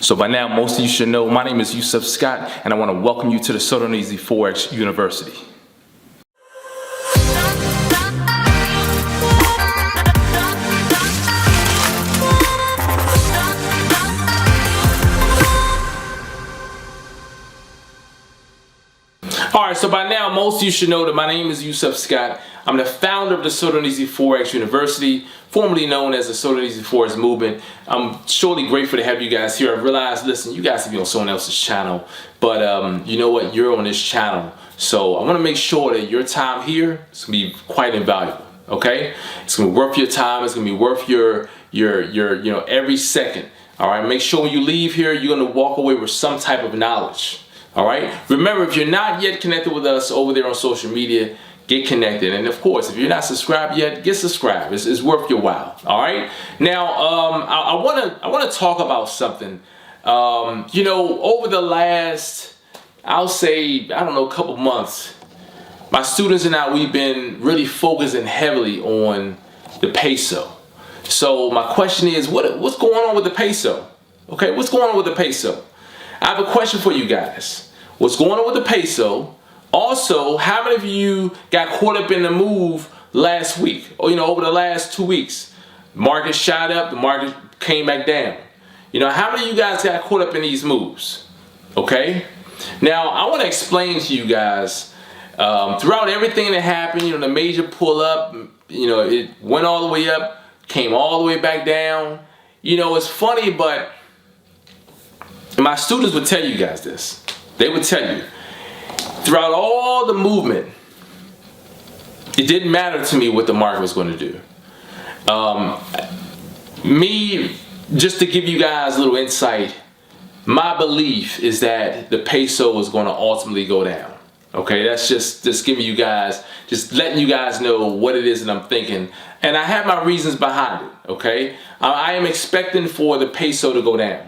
So by now, most of you should know, my name is Yusef Scott, and I want to welcome you to the So Darn Easy Forex University. Alright, so by now, most of you should know that my name is Yusef Scott. I'm the founder of the So Darn Easy Forex University, formerly known as the So Darn Easy Forex Movement. I'm surely grateful to have you guys here. I realized, listen, you guys can be on someone else's channel, but you know what? You're on this channel. So I want to make sure that your time here is going to be quite invaluable, okay? It's going to be worth your time. It's going to be worth your every second, all right? Make sure when you leave here, you're going to walk away with some type of knowledge. All right. Remember, if you're not yet connected with us over there on social media, get connected. And of course, if you're not subscribed yet, get subscribed. It's worth your while. All right. Now, I want to talk about something. Over the last, I'll say, I don't know, a couple months, my students and I, we've been really focusing heavily on the peso. So my question is, what's going on with the peso? Okay, what's going on with the peso? I have a question for you guys. What's going on with the peso? Also, how many of you got caught up in the move last week? Or, over the last 2 weeks? Market shot up, the market came back down. How many of you guys got caught up in these moves? Okay? Now, I want to explain to you guys, throughout everything that happened, the major pull up, it went all the way up, came all the way back down. It's funny, but my students would tell you guys this. They would tell you, throughout all the movement, it didn't matter to me what the market was going to do. Just to give you guys a little insight, my belief is that the peso was going to ultimately go down. Okay, that's just giving you guys, just letting you guys know what it is that I'm thinking. And I have my reasons behind it, okay? I am expecting for the peso to go down.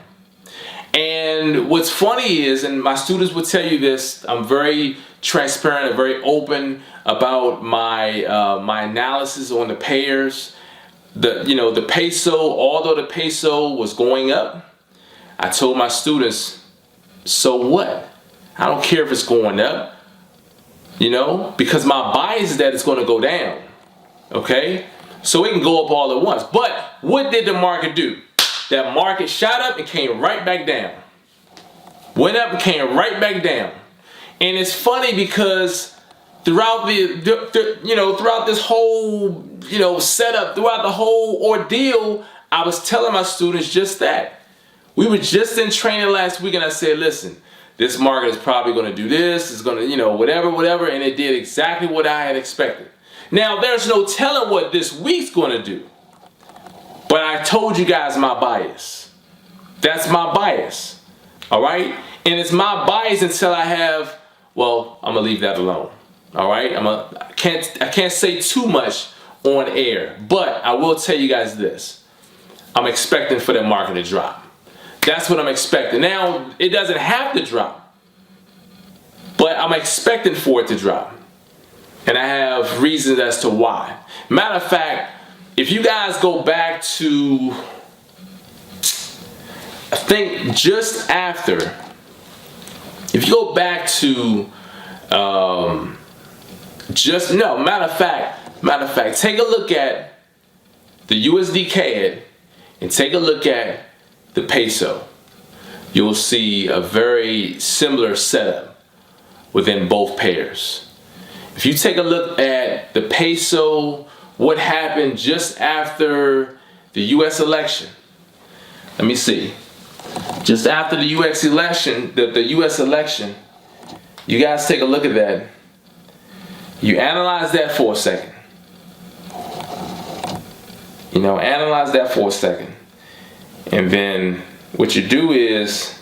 And what's funny is, and my students would tell you this, I'm very transparent and very open about my my analysis on the pairs. The peso, although the peso was going up, I told my students, so what? I don't care if it's going up, because my bias is that it's going to go down. Okay? So it can go up all at once. But what did the market do? That market shot up and came right back down. Went up and came right back down. And it's funny because throughout throughout this whole setup, throughout the whole ordeal, I was telling my students just that. We were just in training last week, and I said, listen, this market is probably going to do this. It's going to whatever, and it did exactly what I had expected. Now there's no telling what this week's going to do. But I told you guys my bias. That's my bias. All right? And it's my bias until I have, well, I'm going to leave that alone. All right? I can't say too much on air. But I will tell you guys this. I'm expecting for the market to drop. That's what I'm expecting. Now, it doesn't have to drop. But I'm expecting for it to drop. And I have reasons as to why. Matter of fact, if you guys go back to, I think just after, if you go back to, matter of fact, take a look at the USDCAD and take a look at the peso. You'll see a very similar setup within both pairs. If you take a look at the peso, what happened just after the U.S. election? Let me see. Just after the U.S. election, you guys take a look at that. You analyze that for a second. Analyze that for a second. And then what you do is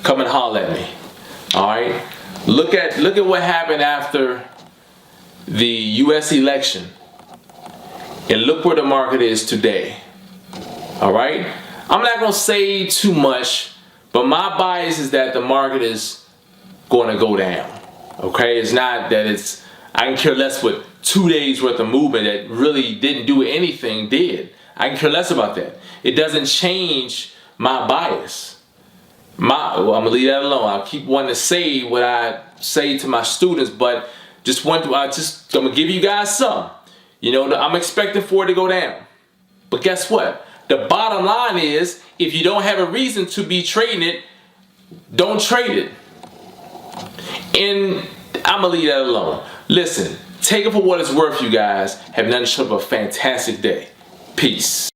come and holler at me. All right? Look at what happened after the U.S. election. And look where the market is today. All right? I'm not going to say too much, but my bias is that the market is going to go down. Okay? It's not that I can care less what 2 days worth of movement that really didn't do anything did. I can care less about that. It doesn't change my bias. I'm gonna leave that alone. I'll keep wanting to say what I say to my students, but I'm gonna give you guys some. You know, I'm expecting for it to go down. But guess what? The bottom line is, if you don't have a reason to be trading it, don't trade it. And I'm gonna leave that alone. Listen, take it for what it's worth, you guys. Have nothing short of a fantastic day. Peace.